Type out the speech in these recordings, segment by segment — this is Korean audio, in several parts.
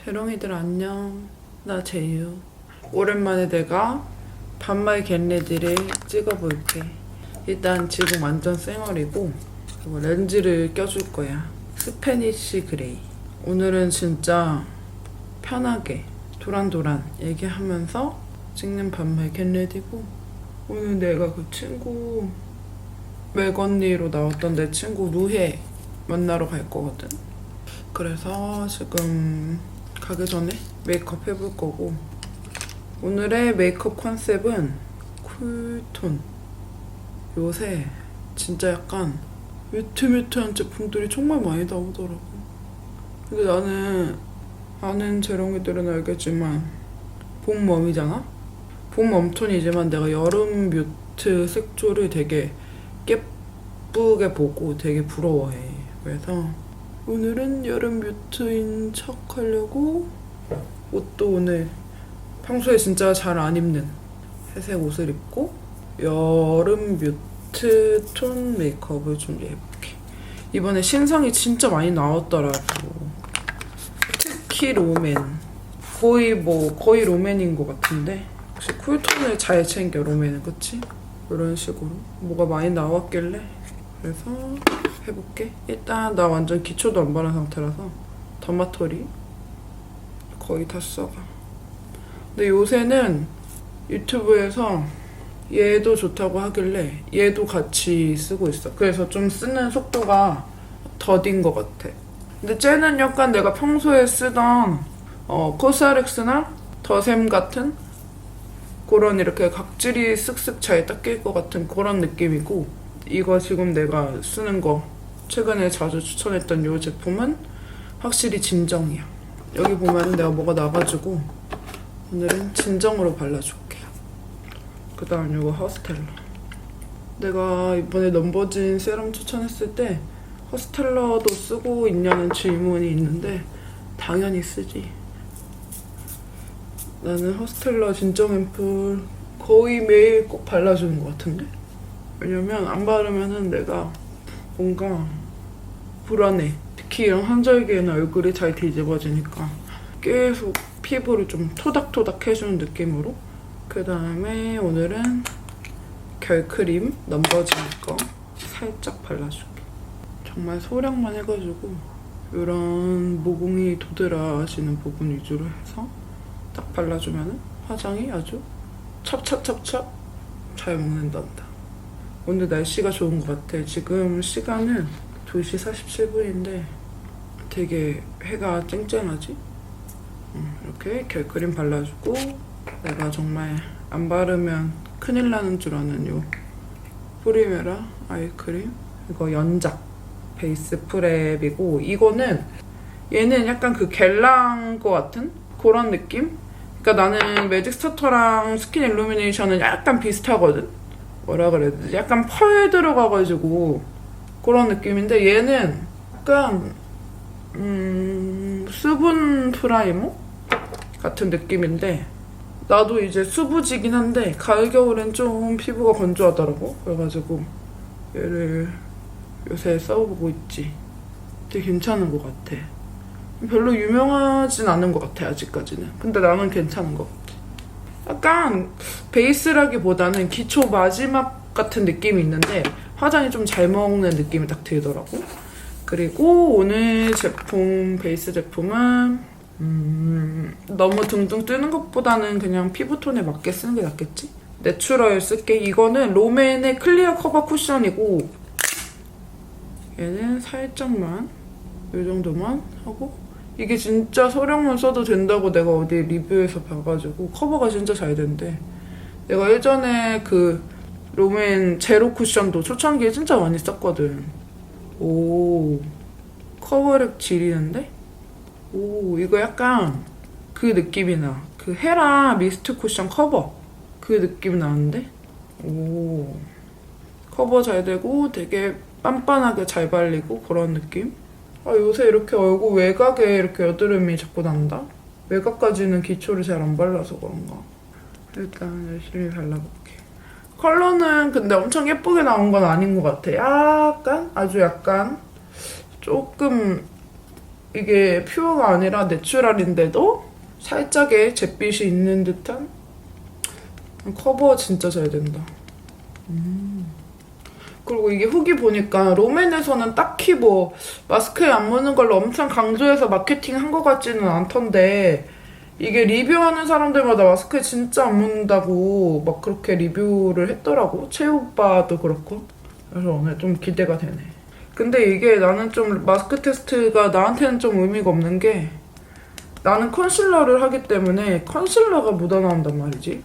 재롱이들 안녕. 나 제유. 오랜만에 내가 반말 겟레디를 찍어볼게. 일단 지금 완전 쌩얼이고 그리고 렌즈를 껴줄 거야. 스페니쉬 그레이. 오늘은 진짜 편하게 도란도란 얘기하면서 찍는 반말 겟레디고, 오늘 내가 그 친구 맥언니로 나왔던 내 친구 루해 만나러 갈 거거든. 그래서 지금 가기 전에 메이크업 해볼 거고, 오늘의 메이크업 컨셉은 쿨톤. 요새 진짜 약간 뮤트뮤트한 제품들이 정말 많이 나오더라고. 근데 나는 아는 재롱이들은 알겠지만 봄웜이잖아? 봄웜톤이지만 내가 여름 뮤트 색조를 되게 예쁘게 보고 되게 부러워해. 그래서 오늘은 여름 뮤트인 척 하려고 옷도 오늘 평소에 진짜 잘 안 입는 회색 옷을 입고 여름 뮤트 톤 메이크업을 준비해볼게. 이번에 신상이 진짜 많이 나왔더라고. 특히 롬앤. 거의 롬앤인 것 같은데 역시 쿨톤을 잘 챙겨 롬앤은, 그치? 이런 식으로 뭐가 많이 나왔길래 그래서 해볼게. 일단 나 완전 기초도 안 바른 상태라서 더마토리 거의 다 써가. 근데 요새는 유튜브에서 얘도 좋다고 하길래 얘도 같이 쓰고 있어. 그래서 좀 쓰는 속도가 더딘 것 같아. 근데 쟤는 약간 내가 평소에 쓰던 코스알엑스나 더샘 같은 그런 이렇게 각질이 쓱쓱 잘 닦일 것 같은 그런 느낌이고, 이거 지금 내가 쓰는 거 최근에 자주 추천했던 이 제품은 확실히 진정이야. 여기 보면은 내가 뭐가 나가지고 오늘은 진정으로 발라줄게. 그 다음 이거 허스텔러. 내가 이번에 넘버진 세럼 추천했을 때 허스텔러도 쓰고 있냐는 질문이 있는데 당연히 쓰지. 나는 허스텔러 진정 앰플 거의 매일 꼭 발라주는 것 같은데? 왜냐면 안 바르면은 내가 뭔가 불안해. 특히 이런 환절기에는 얼굴이 잘 뒤집어지니까 계속 피부를 좀 토닥토닥 해주는 느낌으로. 그 다음에 오늘은 결크림 넘버진 거 살짝 발라줄게. 정말 소량만 해가지고 이런 모공이 도드라지는 부분 위주로 해서 딱 발라주면 화장이 아주 찹찹찹찹 잘 먹는단다. 오늘 날씨가 좋은 것 같아. 지금 시간은 2시 47분인데 되게 해가 쨍쨍하지? 이렇게 결크림 발라주고, 내가 정말 안 바르면 큰일 나는 줄 아는 요 프리메라 아이크림, 이거 연작 베이스 프랩이고, 이거는 얘는 약간 그 겔랑 거 같은 그런 느낌? 그러니까 나는 매직 스타터랑 스킨 일루미네이션은 약간 비슷하거든? 뭐라 그래야 되지? 약간 펄 들어가가지고 그런 느낌인데, 얘는 약간 수분 프라이머 같은 느낌인데, 나도 이제 수부지긴 한데 가을 겨울엔 좀 피부가 건조하더라고. 그래가지고 얘를 요새 써보고 있지. 되게 괜찮은 것 같아. 별로 유명하진 않은 것 같아 아직까지는. 근데 나는 괜찮은 것 같아. 약간 베이스라기보다는 기초 마지막 같은 느낌이 있는데 화장이 좀 잘 먹는 느낌이 딱 들더라고. 그리고 오늘 제품, 베이스 제품은 너무 둥둥 뜨는 것보다는 그냥 피부톤에 맞게 쓰는 게 낫겠지? 내추럴 쓸게. 이거는 롬앤의 클리어 커버 쿠션이고, 얘는 살짝만 이 정도만 하고, 이게 진짜 소량만 써도 된다고 내가 어디 리뷰에서 봐가지고 커버가 진짜 잘 된대. 내가 예전에 그 롬앤 제로 쿠션도 초창기에 진짜 많이 썼거든. 오, 커버력 지리는데? 오, 이거 약간 그 느낌이 나. 그 헤라 미스트 쿠션 커버 그 느낌 나는데? 오, 커버 잘 되고 되게 빤빤하게 잘 발리고 그런 느낌? 아, 요새 이렇게 얼굴 외곽에 이렇게 여드름이 자꾸 난다? 외곽까지는 기초를 잘 안 발라서 그런가? 일단 열심히 발라볼게. 컬러는 근데 엄청 예쁘게 나온 건 아닌 것 같아. 약간? 아주 약간? 조금 이게 퓨어가 아니라 내추럴인데도 살짝의 잿빛이 있는 듯한 커버 진짜 잘 된다. 그리고 이게 후기 보니까 롬앤에서는 딱히 뭐 마스크에 안 묻는 걸로 엄청 강조해서 마케팅한 것 같지는 않던데 이게 리뷰하는 사람들마다 마스크에 진짜 안 묻는다고 막 그렇게 리뷰를 했더라고. 채우 오빠도 그렇고. 그래서 오늘 좀 기대가 되네. 근데 이게 나는 좀 마스크 테스트가 나한테는 좀 의미가 없는 게 나는 컨실러를 하기 때문에 컨실러가 묻어나온단 말이지.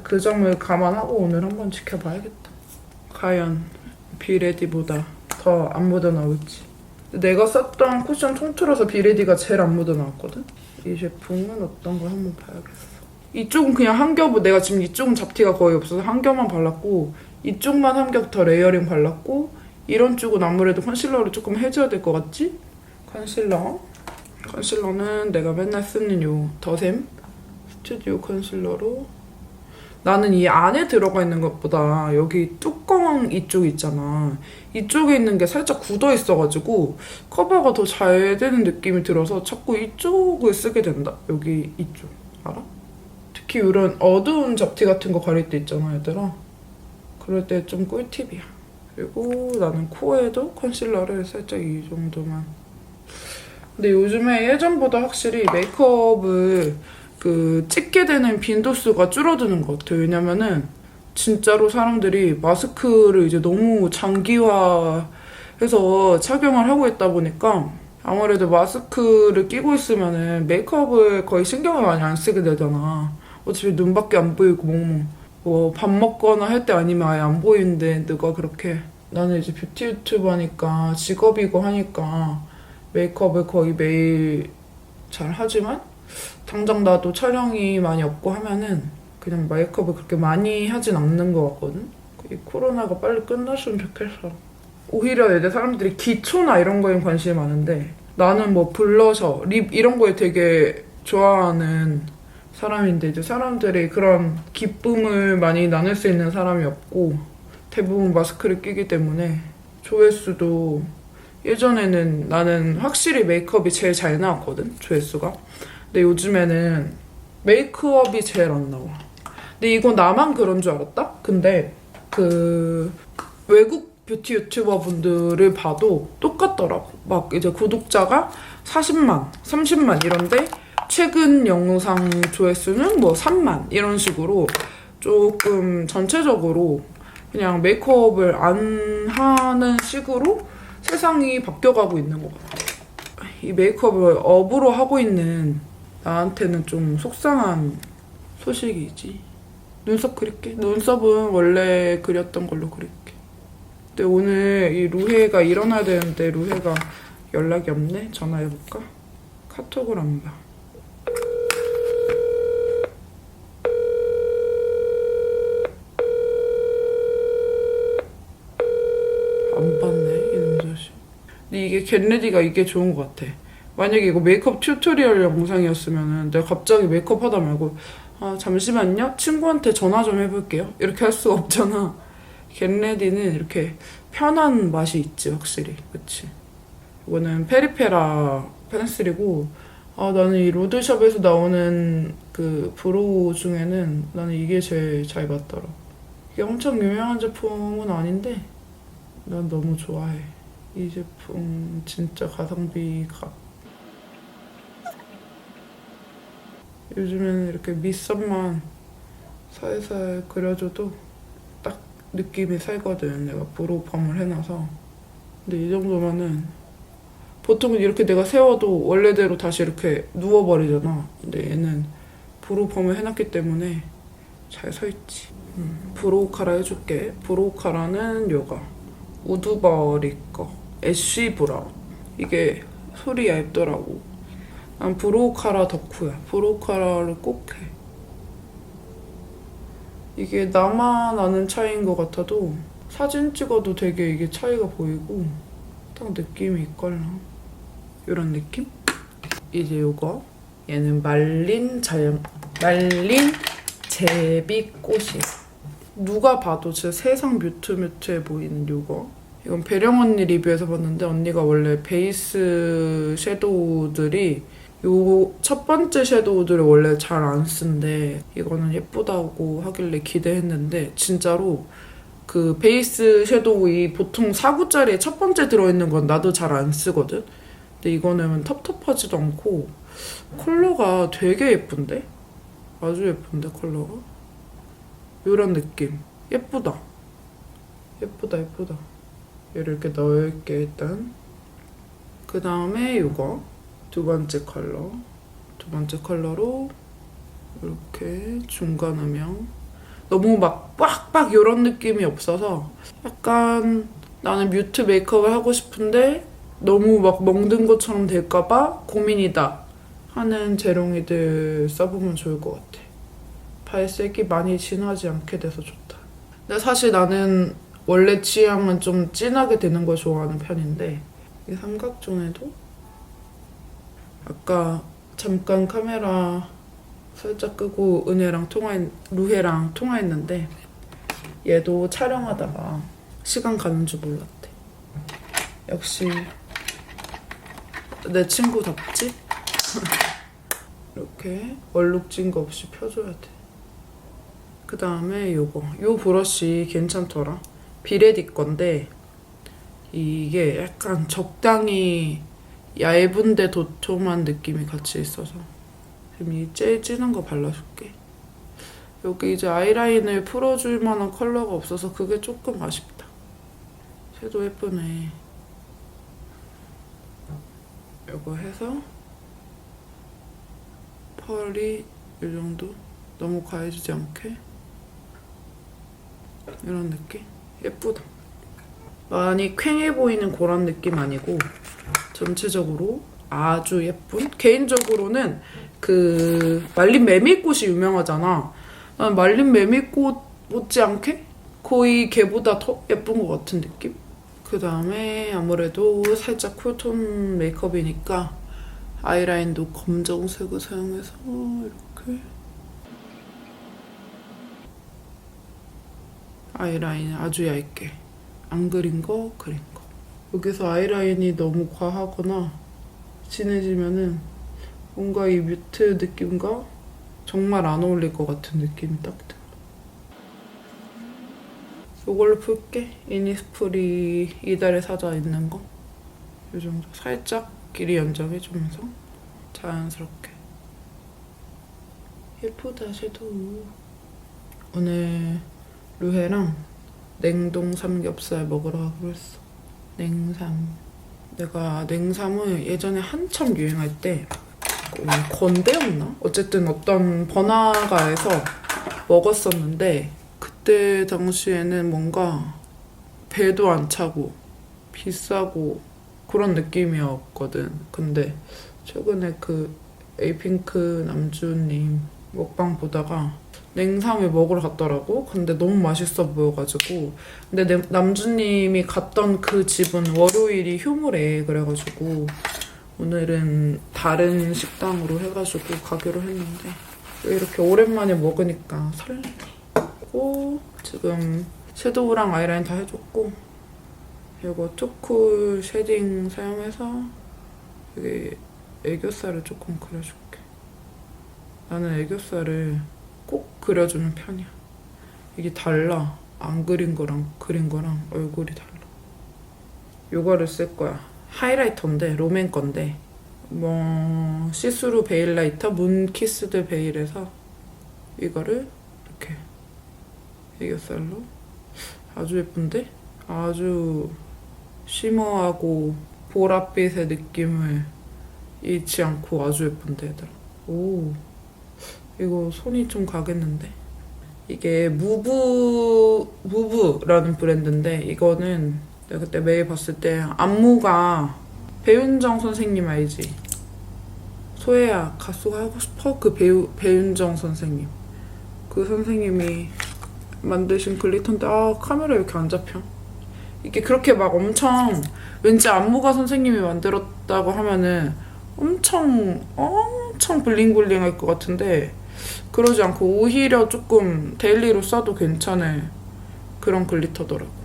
그 점을 감안하고 오늘 한번 지켜봐야겠다. 과연 비레디보다 더 안 묻어나올지. 내가 썼던 쿠션 통틀어서 비레디가 제일 안 묻어나왔거든? 이 제품은 어떤 걸 한번 봐야겠어. 이쪽은 그냥 한 겹, 내가 지금 이쪽은 잡티가 거의 없어서 한 겹만 발랐고 이쪽만 한 겹 더 레이어링 발랐고 이런 쪽은 아무래도 컨실러를 조금 해줘야 될 것 같지? 컨실러는 내가 맨날 쓰는 요 더샘 스튜디오 컨실러로 나는 이 안에 들어가 있는 것보다 여기 뚜껑 이쪽 있잖아. 이쪽에 있는 게 살짝 굳어 있어가지고 커버가 더 잘 되는 느낌이 들어서 자꾸 이쪽을 쓰게 된다. 여기 이쪽. 알아? 특히 이런 어두운 잡티 같은 거 가릴 때 있잖아, 얘들아. 그럴 때 좀 꿀팁이야. 그리고 나는 코에도 컨실러를 살짝 이 정도만. 근데 요즘에 예전보다 확실히 메이크업을 찍게 되는 빈도수가 줄어드는 것 같아요. 왜냐면은 진짜로 사람들이 마스크를 이제 너무 장기화해서 착용을 하고 있다 보니까 아무래도 마스크를 끼고 있으면은 메이크업을 거의 신경을 많이 안 쓰게 되잖아. 어차피 눈밖에 안 보이고 뭐 밥 먹거나 할 때 아니면 아예 안 보이는데 누가 그렇게. 나는 이제 뷰티 유튜버니까 직업이고 하니까 메이크업을 거의 매일 잘 하지만 당장 나도 촬영이 많이 없고 하면은 그냥 메이크업을 그렇게 많이 하진 않는 것 같거든? 이 코로나가 빨리 끝났으면 좋겠어. 오히려 이제 사람들이 기초나 이런 거에 관심이 많은데 나는 뭐 블러셔, 립 이런 거에 되게 좋아하는 사람인데 이제 사람들이 그런 기쁨을 많이 나눌 수 있는 사람이 없고 대부분 마스크를 끼기 때문에 조회수도 예전에는 나는 확실히 메이크업이 제일 잘 나왔거든, 조회수가. 근데 요즘에는 메이크업이 제일 안 나와. 근데 이건 나만 그런 줄 알았다? 근데 외국 뷰티 유튜버 분들을 봐도 똑같더라고. 막 이제 구독자가 40만, 30만 이런데 최근 영상 조회수는 뭐 3만 이런 식으로 조금 전체적으로 그냥 메이크업을 안 하는 식으로 세상이 바뀌어가고 있는 것 같아. 이 메이크업을 업으로 하고 있는 나한테는 좀 속상한 소식이지. 눈썹 그릴게. 눈썹은 원래 그렸던 걸로 그릴게. 근데 오늘 이 루헤가 일어나야 되는데 루헤가 연락이 없네? 전화해볼까? 카톡을 안 봐. 안 봤네, 이놈 자식. 근데 이게 겟레디가 이게 좋은 것 같아. 만약에 이거 메이크업 튜토리얼 영상이었으면은 내가 갑자기 메이크업 하다 말고 아 잠시만요 친구한테 전화 좀 해볼게요 이렇게 할 수가 없잖아. 겟레디는 이렇게 편한 맛이 있지 확실히. 그치? 이거는 페리페라 펜슬이고 나는 이 로드샵에서 나오는 그 브로우 중에는 나는 이게 제일 잘 맞더라. 이게 엄청 유명한 제품은 아닌데 난 너무 좋아해. 이 제품 진짜 가성비가. 요즘에는 이렇게 밑선만 살살 그려줘도 딱 느낌이 살거든. 내가 브로우펌을 해놔서. 근데 이 정도면은 보통은 이렇게 내가 세워도 원래대로 다시 이렇게 누워버리잖아. 근데 얘는 브로우펌을 해놨기 때문에 잘 서있지. 브로우 카라 해줄게. 브로우 카라는 요거 우드버리 거 애쉬 브라운. 이게 솔이 얇더라고. 난 브로우 카라 덕후야. 브로우 카라를 꼭 해. 이게 나만 아는 차이인 것 같아도 사진 찍어도 되게 이게 차이가 보이고 딱 느낌이 있걸라. 이런 느낌? 이제 요거 얘는 말린 제비꽃이야. 누가 봐도 진짜 세상 뮤트뮤트해 보이는 요거. 이건 배령 언니 리뷰에서 봤는데 언니가 원래 베이스 섀도우들이 요 첫 번째 섀도우들을 원래 잘 안 쓴대. 이거는 예쁘다고 하길래 기대했는데 진짜로 그 베이스 섀도우 이 보통 4구짜리에 첫 번째 들어있는 건 나도 잘 안 쓰거든? 근데 이거는 텁텁하지도 않고 컬러가 되게 예쁜데? 아주 예쁜데 컬러가? 요런 느낌. 예쁘다. 예쁘다 예쁘다. 얘를 이렇게 넣을게 일단. 그 다음에 이거 두 번째 컬러. 두 번째 컬러로 이렇게 중간 음영. 너무 막 빡빡 이런 느낌이 없어서 약간 나는 뮤트 메이크업을 하고 싶은데 너무 막 멍든 것처럼 될까봐 고민이다 하는 재롱이들 써보면 좋을 것 같아. 발색이 많이 진하지 않게 돼서 좋다. 근데 사실 나는 원래 취향은 좀 진하게 되는 걸 좋아하는 편인데 이 삼각존에도 아까 잠깐 카메라 살짝 끄고 루헤랑 통화했는데 얘도 촬영하다가 시간 가는 줄 몰랐대. 역시 내 친구답지? 이렇게 얼룩진 거 없이 펴줘야 돼. 그 다음에 요 브러쉬 괜찮더라. 비레디 건데 이게 약간 적당히 얇은데 도톰한 느낌이 같이 있어서 지금 이 제일 진한 거 발라줄게. 여기 이제 아이라인을 풀어줄 만한 컬러가 없어서 그게 조금 아쉽다. 섀도우 예쁘네. 이거 해서 펄이 이 정도 너무 과해지지 않게 이런 느낌? 예쁘다. 많이 퀭해 보이는 그런 느낌 아니고 전체적으로 아주 예쁜? 개인적으로는 그 말린 메밀꽃이 유명하잖아. 난 말린 메밀꽃 못지않게 거의 걔보다 더 예쁜 것 같은 느낌? 그 다음에 아무래도 살짝 쿨톤 메이크업이니까 아이라인도 검정색을 사용해서 이렇게 아이라인 아주 얇게 안 그린 거 그린 거. 여기서 아이라인이 너무 과하거나 진해지면은 뭔가 이 뮤트 느낌과 정말 안 어울릴 것 같은 느낌이 딱 들어. 이걸로 풀게. 이니스프리 이달의 사자 있는 거. 이 정도 살짝 길이 연장해주면서 자연스럽게. 예쁘다 섀도우. 오늘 루헤랑 냉동 삼겹살 먹으러 가기로 했어. 냉삼. 내가 냉삼을 예전에 한참 유행할 때 건대였나? 어쨌든 어떤 번화가에서 먹었었는데 그때 당시에는 뭔가 배도 안 차고 비싸고 그런 느낌이었거든. 근데 최근에 그 에이핑크 남주님 먹방 보다가 냉삼을 먹으러 갔더라고. 근데 너무 맛있어 보여가지고. 근데 남주님이 갔던 그 집은 월요일이 휴무래. 그래가지고 오늘은 다른 식당으로 해가지고 가기로 했는데 이렇게 오랜만에 먹으니까 설레고. 지금 섀도우랑 아이라인 다 해줬고 이거 투쿨 쉐딩 사용해서 여기 애교살을 조금 그려줄게. 나는 애교살을 꼭 그려주는 편이야. 이게 달라. 안 그린 거랑 그린 거랑 얼굴이 달라. 이거를 쓸 거야. 하이라이터인데 롬앤 건데 뭐 시스루 베일 라이터 문키스드 베일에서 이거를 이렇게 애교살로 아주 예쁜데? 아주 쉬머하고 보랏빛의 느낌을 잃지 않고 아주 예쁜데 얘들아. 오, 이거 손이 좀 가겠는데? 이게 무브라는 브랜드인데 이거는 내가 그때 메일 봤을 때 안무가 배윤정 선생님 알지? 소혜야 가수가 하고 싶어? 그 배윤정 선생님. 그 선생님이 만드신 글리터인데 카메라 이렇게 안 잡혀. 이게 그렇게 막 엄청 왠지 안무가 선생님이 만들었다고 하면은 엄청 블링블링할 것 같은데 그러지 않고 오히려 조금 데일리로 써도 괜찮을 그런 글리터더라고.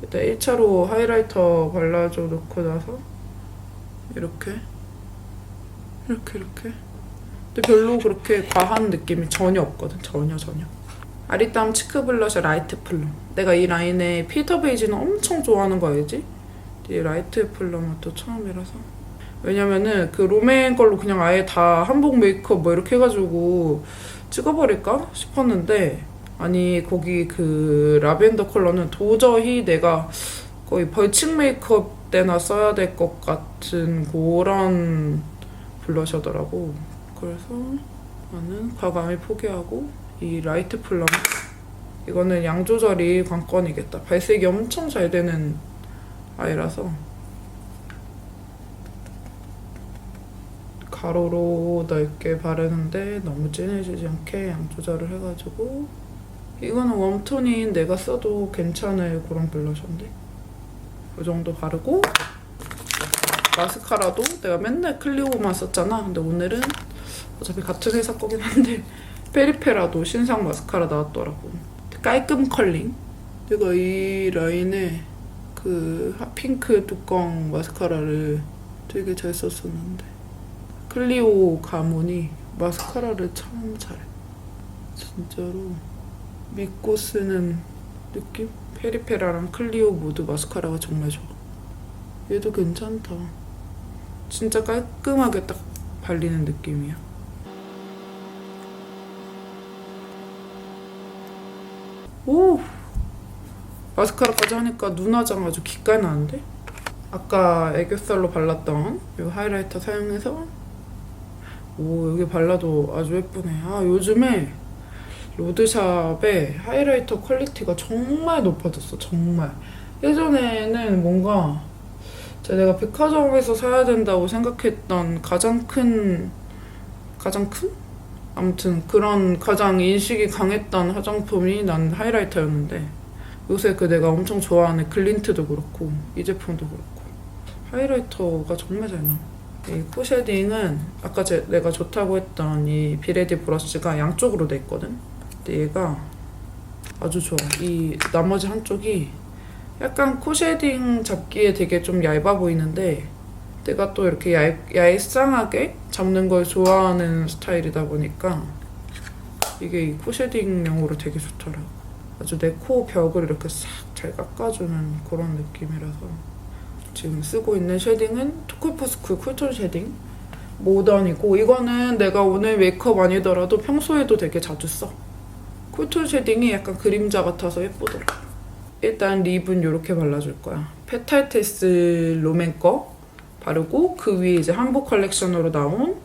일단 1차로 하이라이터 발라줘 놓고 나서 이렇게 이렇게 근데 별로 그렇게 과한 느낌이 전혀 없거든. 전혀. 아리따움 치크 블러셔 라이트 플럼. 내가 이 라인의 피터 베이지는 엄청 좋아하는 거 알지? 이 라이트 플럼은 또 처음이라서. 왜냐면은 그 롬앤 걸로 그냥 아예 다 한복 메이크업 뭐 이렇게 해가지고 찍어버릴까 싶었는데, 아니 거기 그 라벤더 컬러는 도저히 내가 거의 벌칙 메이크업 때나 써야 될 것 같은 그런 블러셔더라고. 그래서 나는 과감히 포기하고 이 라이트 플럼, 이거는 양 조절이 관건이겠다. 발색이 엄청 잘 되는 아이라서 가로로 넓게 바르는데 너무 진해지지 않게 양 조절을 해가지고, 이거는 웜톤인 내가 써도 괜찮을 그런 블러셔인데 이 정도 바르고, 마스카라도 내가 맨날 클리오만 썼잖아. 근데 오늘은 어차피 같은 회사 거긴 한데 페리페라도 신상 마스카라 나왔더라고. 깔끔 컬링. 내가 이 라인에 그 핫핑크 뚜껑 마스카라를 되게 잘 썼었는데, 클리오 가문이 마스카라를 참 잘해. 진짜로 믿고 쓰는 느낌? 페리페라랑 클리오 모두 마스카라가 정말 좋아. 얘도 괜찮다. 진짜 깔끔하게 딱 발리는 느낌이야. 오! 마스카라까지 하니까 눈 화장 아주 기깔 나는데? 아까 애교살로 발랐던 이 하이라이터 사용해서 오, 여기 발라도 아주 예쁘네. 아, 요즘에 로드샵의 하이라이터 퀄리티가 정말 높아졌어. 정말. 예전에는 뭔가 내가 백화점에서 사야 된다고 생각했던 가장 큰? 아무튼 그런 가장 인식이 강했던 화장품이 난 하이라이터였는데, 요새 그 내가 엄청 좋아하는 글린트도 그렇고 이 제품도 그렇고 하이라이터가 정말 잘 나와. 이 코 쉐딩은 아까 내가 좋다고 했던 이 비레디 브러쉬가 양쪽으로 돼 있거든. 근데 얘가 아주 좋아. 이 나머지 한쪽이 약간 코 쉐딩 잡기에 되게 좀 얇아 보이는데, 내가 또 이렇게 얄쌍하게 잡는 걸 좋아하는 스타일이다 보니까 이게 이 코 쉐딩용으로 되게 좋더라고. 아주 내 코 벽을 이렇게 싹 잘 깎아주는 그런 느낌이라서. 지금 쓰고 있는 쉐딩은 투쿨포스쿨 쿨톤 쉐딩 모던이고, 이거는 내가 오늘 메이크업 아니더라도 평소에도 되게 자주 써. 쿨톤 쉐딩이 약간 그림자 같아서 예쁘더라. 일단 립은 이렇게 발라줄 거야. 페탈테스 롬앤 거 바르고, 그 위에 이제 한복 컬렉션으로 나온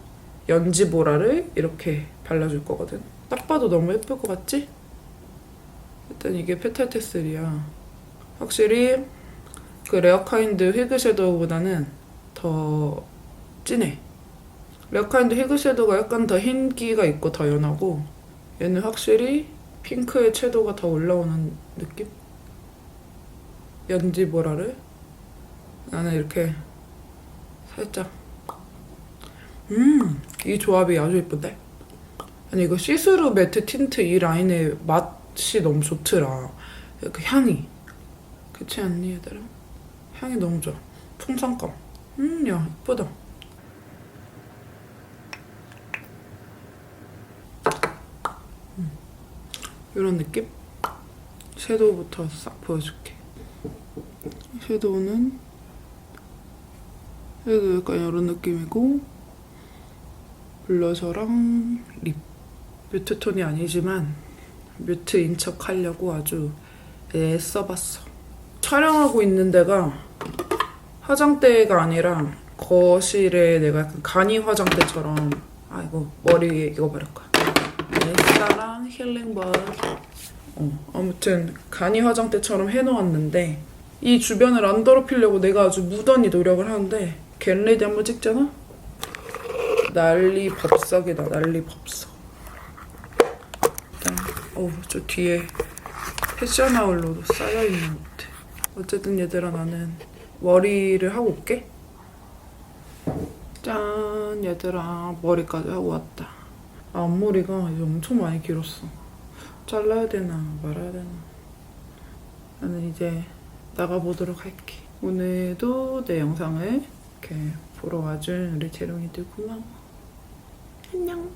연지보라를 이렇게 발라줄 거거든. 딱 봐도 너무 예쁠 것 같지? 일단 이게 페탈테스리야. 확실히 그 레어카인드 휘그 섀도우보다는 더 진해. 레어카인드 휘그 섀도우가 약간 더 흰기가 있고 더 연하고, 얘는 확실히 핑크의 채도가 더 올라오는 느낌? 연지보라를 나는 이렇게 살짝 이 조합이 아주 예쁜데? 아니 이거 시스루 매트 틴트 이 라인의 맛이 너무 좋더라. 그 향이. 그렇지 않니 얘들아? 향이 너무 좋아. 풍성감. 야 예쁘다. 이런 느낌? 섀도우부터 싹 보여줄게. 섀도우는 얘도 약간 이런 느낌이고, 블러셔랑 립. 뮤트톤이 아니지만 뮤트인 척 하려고 아주 애써봤어. 촬영하고 있는 데가 화장대가 아니라 거실에 내가 약간 간이 화장대처럼, 이거 머리에 이거 바를 거야. 에스타랑 힐링 버스. 아무튼 간이 화장대처럼 해놓았는데, 이 주변을 안 더럽히려고 내가 아주 무던히 노력을 하는데, 겟레디 한번 찍잖아? 난리 법석이다. 난리 법석. 일단 저 뒤에 패션아울로 쌓여있는 것 같아. 어쨌든 얘들아, 나는 머리를 하고 올게. 짠, 얘들아, 머리까지 하고 왔다. 앞머리가 이제 엄청 많이 길었어. 잘라야 되나 말아야 되나. 나는 이제 나가보도록 할게. 오늘도 내 영상을 이렇게 보러 와준 우리 재롱이들 고마워. 안녕.